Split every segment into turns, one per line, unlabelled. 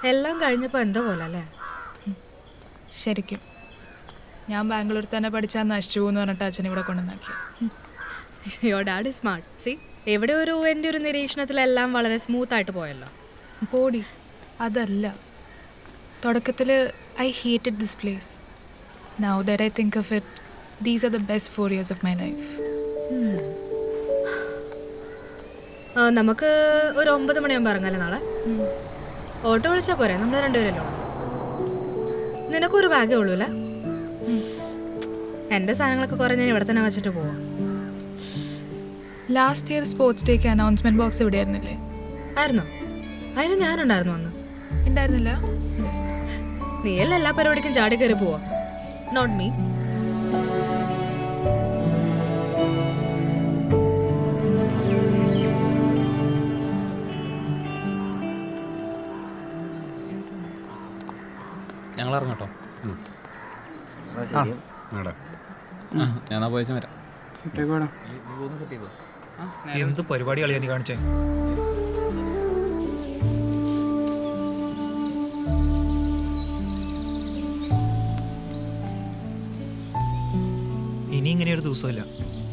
എല്ലാം കഴിഞ്ഞപ്പോൾ എന്തോ പോലെ അല്ലേ?
ശരിക്കും ഞാൻ ബാംഗ്ലൂർ തന്നെ പഠിച്ചാൽ നശിച്ചു എന്ന് പറഞ്ഞിട്ട് അച്ഛൻ ഇവിടെ കൊണ്ടുവന്നാക്കി.
Your dad is smart. സി, എവിടെ എൻ്റെ ഒരു നിരീക്ഷണത്തിലെല്ലാം വളരെ സ്മൂത്തായിട്ട് പോയല്ലോ.
പോടി, അതല്ല. തുടക്കത്തിൽ I hated this place. Now that I think of it, these are the best 4 years of my life.
നമുക്ക് ഒരു 9 മണിയാകുമ്പോൾ ഇറങ്ങാല്ലേ നാളെ? ഓട്ടോ വിളിച്ചാൽ പോരെ, നമ്മൾ രണ്ടുപേരല്ലോ. നിനക്കൊരു ബാഗേ ഉള്ളൂ അല്ലേ? എൻ്റെ സാധനങ്ങളൊക്കെ കുറേ ഞാൻ ഇവിടെ തന്നെ വെച്ചിട്ട് പോവാം.
ലാസ്റ്റ് ഇയർ സ്പോർട്സ് ഡേക്ക് അനൗൺസ്മെൻറ്റ് ബോക്സ് ഇവിടെ ആയിരുന്നില്ലേ?
ആയിരുന്നോ? അതിന് ഞാനുണ്ടായിരുന്നു അന്ന്.
ഉണ്ടായിരുന്നില്ല?
നീയല്ല എല്ലാ പരിപാടിക്കും ചാടി കയറി പോവാ, നോട്ട് മീ.
ഞങ്ങൾ ഇറങ്ങട്ടോ. ഞാൻ പോയച്ച വരാം.
എന്ത് പരിപാടി കളിയാ നീ കാണിച്ചേ? ഇനി ഇങ്ങനെ ഒരു ദിവസമില്ല.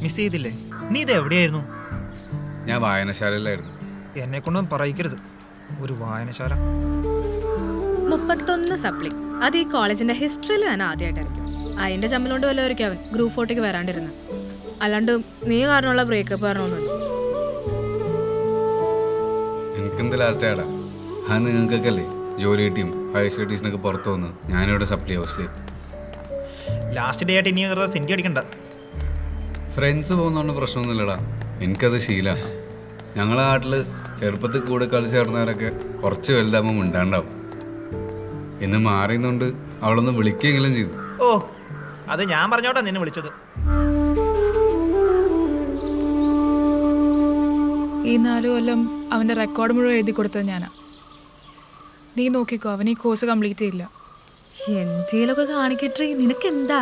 മിസ് ചെയ്തില്ലേ? നീ ഇത് എവിടെയായിരുന്നു?
ഞാൻ വായനശാലയിലായിരുന്നു.
എന്നെ കൊണ്ടൊന്നും പറയിക്കരുത്. ഒരു വായനശാല
31 സപ്ലി. അത് ഈ കോളേജിന്റെ ഹിസ്റ്ററിയിൽ തന്നെ ആദ്യമായിട്ടായിരിക്കും. അതിന്റെ ചമ്മലോണ്ട് വല്ലവരിക്കും അവൻ ഗ്രൂപ്പ് ഫോട്ടോയ്ക്ക് വരാണ്ടിരുന്നത്. അല്ലാണ്ട് നീ കാരണമുള്ള ബ്രേക്കപ്പ് പറഞ്ഞൊന്നുമില്ല.
എനിക്കെന്ത് ലാസ്റ്റ് ആടാ? അത് നിങ്ങൾക്കൊക്കെ അല്ലേ ജോലി കിട്ടിയും ഹയർ സ്റ്റഡീസിനൊക്കെ പുറത്തു വന്ന് ഞാനിവിടെ സപ്ലി ഹൗസിൽ.
ലാസ്റ്റ് ഡേ ആയിട്ട് ഇനി വെറുതെ സെൻറ്റി അടിക്കണ്ട.
ഫ്രണ്ട്സ് പോകുന്നതുകൊണ്ട് പ്രശ്നമൊന്നുമില്ലടാ, എനിക്കത് ശീലമാണ്. ഞങ്ങളെ നാട്ടിൽ ചെറുപ്പത്തിൽ കൂടെ കളിച്ച് ചേർന്നവരൊക്കെ കുറച്ച് വലുതാകുമ്പോൾ മിണ്ടാണ്ടാവും. ഇന്ന് മാറിയുന്നുണ്ട് അവളൊന്ന് വിളിക്കുകയെങ്കിലും ചെയ്തു.
ഓ, അത് ഞാൻ പറഞ്ഞോട്ടാ നിന്നെ വിളിച്ചത്.
ഈ 4 കൊല്ലം അവൻ്റെ റെക്കോർഡ് മുഴുവൻ എഴുതി കൊടുത്തത് ഞാനാ. നീ നോക്കിക്കോ, അവൻ ഈ കോഴ്സ് കംപ്ലീറ്റ് ചെയ്യില്ല.
എന്തേലൊക്കെ കാണിക്കട്ടെ, നിനക്ക് എന്താ?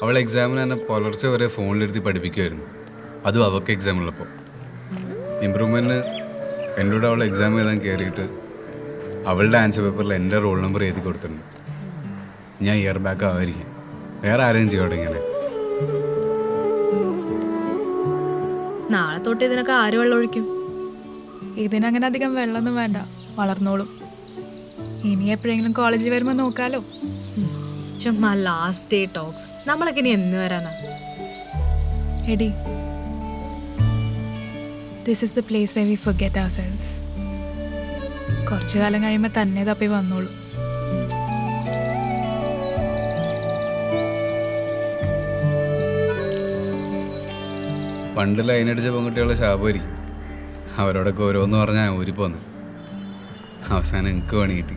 അവൾ എക്സാമിന് തന്നെ പുലർച്ചെ വരെ ഫോണിലിരുത്തി പഠിപ്പിക്കുമായിരുന്നു, അതും അവൾക്ക് എക്സാം ഉള്ളപ്പോൾ. ഇമ്പ്രൂവ്മെൻറ്റിന് എൻ്റെ കൂടെ അവൾ എക്സാം എഴുതാൻ കയറിയിട്ട് അവളുടെ ആൻസർ പേപ്പറിൽ എൻ്റെ റോൾ നമ്പർ എഴുതി കൊടുത്തിട്ടുണ്ട്. ഞാൻ ഇയർ ബാക്ക് ആവാതിരിക്കും, വേറെ ആരെയും ചെയ്യോട്ടെ ഇങ്ങനെ.
നാളെ തൊട്ട് ഇതിനൊക്കെ ആര് വെള്ളം ഒഴിക്കും?
ഇതിനങ്ങനെ അധികം വെള്ളമൊന്നും വേണ്ട, വളർന്നോളും. ഇനി എപ്പോഴെങ്കിലും കോളേജിൽ വരുമ്പോൾ നോക്കാലോ.
ചുമ്മാ ലാസ്റ്റ് ഡേ ടോക്സ്. നമ്മളൊക്കെ ഇനി എന്ന് വരാനാ?
എടി, this is the place where we forget ourselves. കുറച്ചു കാലം കഴിയുമ്പോൾ തന്നെ തപ്പി വന്നോളൂ.
പണ്ട് ലൈനടിച്ച പെൺകുട്ടികളെ ശാപമായിരിക്കും. അവരോടൊക്കെ ഓരോന്ന് പറഞ്ഞാൽ ഊരിപ്പോന്ന്. അവസാനം എനിക്ക് പണി കിട്ടി.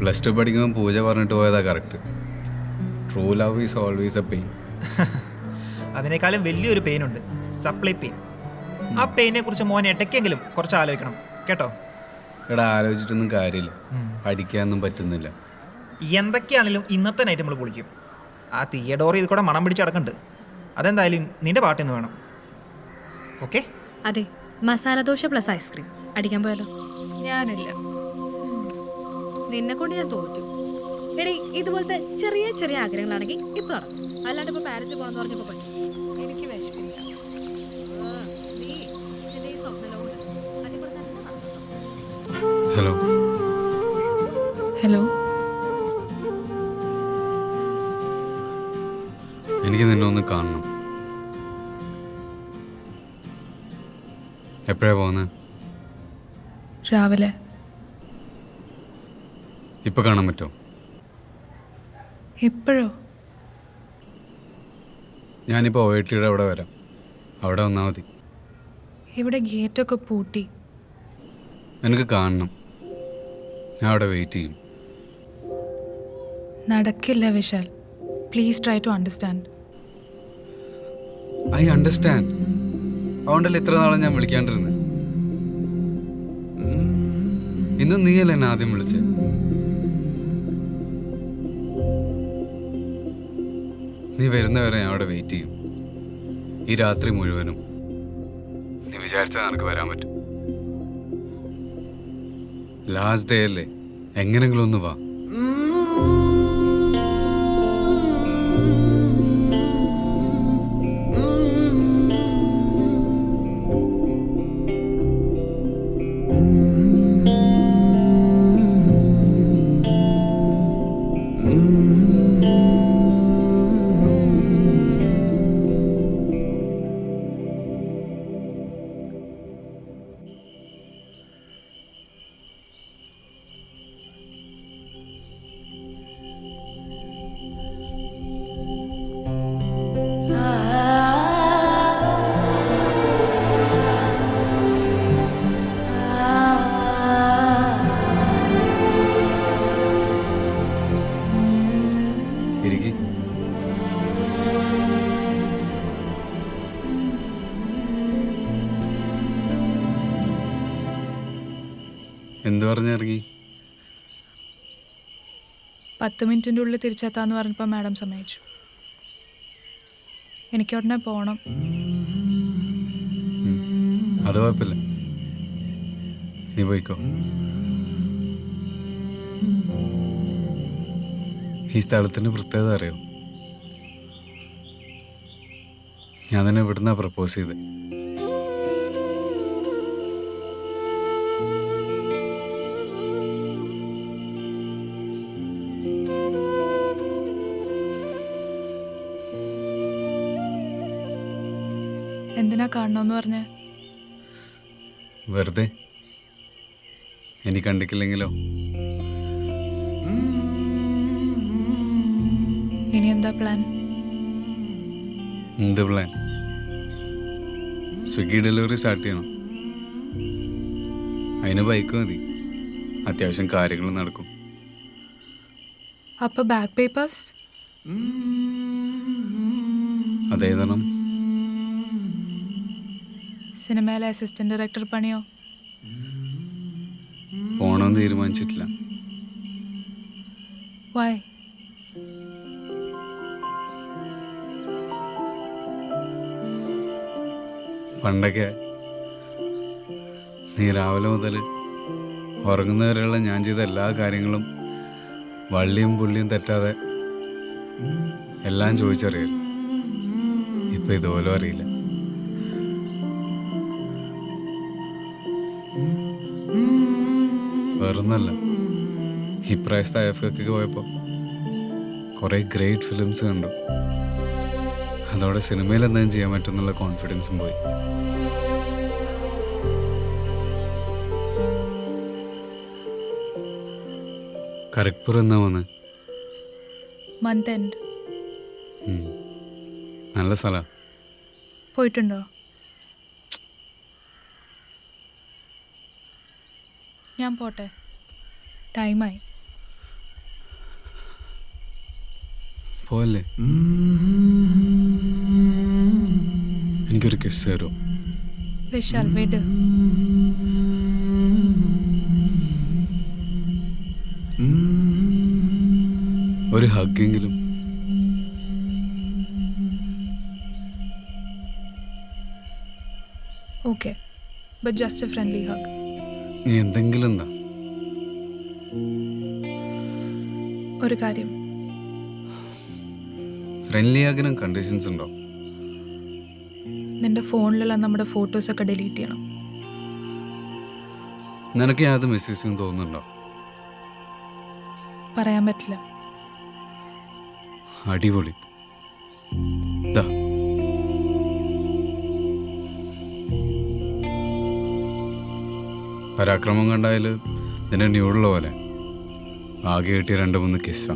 +2 പഠിക്കുമ്പോൾ പൂജ പറഞ്ഞിട്ട് പോയതാ correct. True love is always A pain.
അതിനേക്കാളും വലിയൊരു പെയിനുണ്ട്, സപ്ലൈ പെയിൻ. ആ പെയിനെ കുറിച്ച് മോൻ ഇടയ്ക്കെങ്കിലും കുറച്ച് ആലോചിക്കണം കേട്ടോ.
ഇവിടെ ആലോചിച്ചിട്ടൊന്നും കാര്യമില്ല, പഠിക്കാനൊന്നും പറ്റുന്നില്ല.
എന്തൊക്കെയാണെങ്കിലും ഇന്നത്തെ നൈറ്റ് നമ്മൾ പൊളിക്കും. ആ തിയഡോർ ഇത് കൂടെ മണം പിടിച്ച് അടക്കുന്നുണ്ട്. അതെന്തായാലും നിന്റെ പാട്ടിന്ന് വേണം. ഓക്കെ?
അതെ, മസാല ദോശ പ്ലസ് ഐസ്ക്രീം അടിക്കാൻ പോയാലോ?
ഞാനില്ല.
നിന്നെ കൊണ്ട് ഞാൻ തോറ്റു. എടേ, ഇതുപോലത്തെ ചെറിയ ചെറിയ ആഗ്രഹങ്ങളാണെങ്കിൽ ഇപ്പൊ നടക്കും. അല്ലാണ്ട് ഇപ്പൊ പാരീസിൽ പോകണമെന്ന് പറഞ്ഞപ്പോ പറ്റും.
എനിക്ക് വിഷമില്ല.
നീ എന്റെ ഈ സ്വപ്നലോകത്ത് അതേപോലെ തന്നെ നടക്കണം.
ഹലോ
ഹലോ,
എനിക്ക് നിന്നെ ഒന്ന് കാണണം. എപ്പോഴാണ് പോകുന്നത്?
രാവിലെ.
ഇപ്പം കാണാൻ പറ്റുമോ?
എപ്പോഴോ?
ഞാനിപ്പോൾ OITയുടെ അവിടെ വരാം, അവിടെ വന്നാൽ മതി.
ഇവിടെ ഗേറ്റൊക്കെ പൂട്ടി.
എനിക്ക് കാണണം, ഞാൻ അവിടെ വെയിറ്റ് ചെയ്യും.
നടക്കില്ല Vishal, please try to understand.
I understand. അതുകൊണ്ടല്ലേ ഇത്ര നാളെ ഞാൻ വിളിക്കാണ്ടിരുന്നത്. ഇന്നും നീയല്ലേ എന്നെ ആദ്യം വിളിച്ചേ? നീ വരുന്നവരെ ഞാൻ അവിടെ വെയിറ്റ് ചെയ്യും, ഈ രാത്രി മുഴുവനും. നീ വിചാരിച്ചാൽ നിനക്ക് വരാൻ പറ്റും. ലാസ്റ്റ് ഡേ അല്ലേ, എങ്ങനെങ്കിലും ഒന്ന് വാ. ഇരിക്ക്. എന്ത് പറഞ്ഞിറങ്ങി?
10 മിനിറ്റിൻ്റെ ഉള്ളിൽ തിരിച്ചെത്താന്ന് പറഞ്ഞപ്പോൾ മാഡം സമ്മതിച്ചു. എനിക്ക് ഉടനെ പോകണം.
അത് കുഴപ്പമില്ല, നീ പോയിക്കോ. ഈ സ്ഥലത്തിൻ്റെ പ്രത്യേകത അറിയോ? ഞാൻ തന്നെ ഇവിടുന്നാ പ്രപ്പോസ് ചെയ്ത്.
എന്തിനാ കാണണമെന്ന് പറഞ്ഞേ?
വെറുതെ. എനിക്ക് കണ്ടിട്ടില്ലെങ്കിലോ?
ഇനി എന്താ പ്ലാൻ?
എന്ത് പ്ലാൻ? സ്വിഗ്ഗി ഡെലിവറി സ്റ്റാർട്ട് ചെയ്യണം. അതിന് ബൈക്ക് മതി, അത്യാവശ്യം കാര്യങ്ങൾ നടക്കും.
അപ്പോൾ ബാക്ക് പേപ്പേഴ്സ്?
അതേതണം?
സിനിമയിലെ അസിസ്റ്റന്റ് ഡയറക്ടർ പണിയോ?
പോണമെന്ന് തീരുമാനിച്ചിട്ടില്ല.
വൈ?
പണ്ടൊക്കെ നീ രാവിലെ മുതൽ ഉറങ്ങുന്നവരെയുള്ള ഞാൻ ചെയ്ത എല്ലാ കാര്യങ്ങളും വള്ളിയും പുള്ളിയും തെറ്റാതെ എല്ലാം ചോദിച്ചറിയാം. ഇപ്പം ഇതുപോലും അറിയില്ല. വേറൊന്നല്ല, ഇപ്രാവശ്യത്തെ IFFക്ക് പോയപ്പോൾ കുറേ ഗ്രേറ്റ് ഫിലിംസ് കണ്ടു. അതോടെ സിനിമയിൽ എന്തെങ്കിലും ചെയ്യാൻ പറ്റുമെന്നുള്ള കോൺഫിഡൻസും പോയി. കരക്പൂർ എന്നാ വന്ന്?
Month end.
നല്ല സ്ഥലം.
പോയിട്ടുണ്ടോ? ഞാൻ പോട്ടെ, ടൈമായി.
പോവല്ലേ? എനിക്കൊരു കിസ് തരുമോ?
വിശാൽ വിട്.
ഒരു ഹഗ്ഗെങ്കിലും.
Okay, but just a friendly hug.
നീ എന്തെങ്കിലും എന്താ?
ഒരു കാര്യം,
ഫ്രണ്ട്ലി ഹഗ്ഗിനും കണ്ടീഷൻസ് ഉണ്ടോ?
നിന്റെ ഫോണിലുള്ള നമ്മുടെ ഫോട്ടോസൊക്കെ ഡിലീറ്റ് ചെയ്യണം.
നിനക്ക് യാത് മെസ്സേജ് ചെയ്യുമെന്ന് തോന്നുന്നുണ്ടോ?
പറയാൻ പറ്റില്ല.
അടിപൊളി. ദാ. പരാക്രമം കണ്ടാൽ നിന്നെ ന്യൂഡുള്ള പോലെ ആകെ കിട്ടിയ 2-3 കിസ്സാ.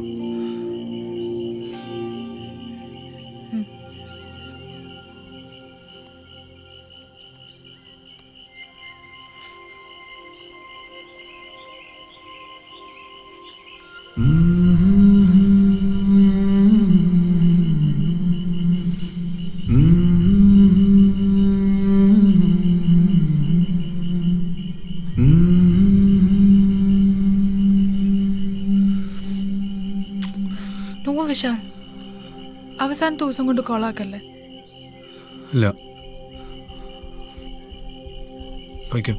നോ വിശാൽ, അവസാനത്തെ ദിവസം കൊണ്ട് കോളാക്കല്ലേ.
ഇല്ല, പോയിക്കോ.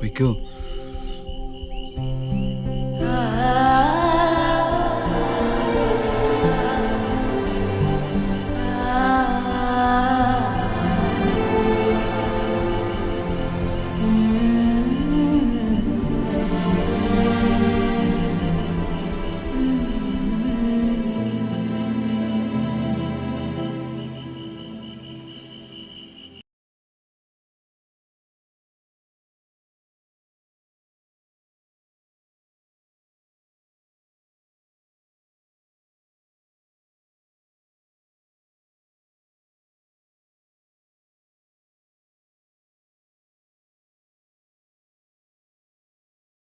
പൊയ്ക്കോ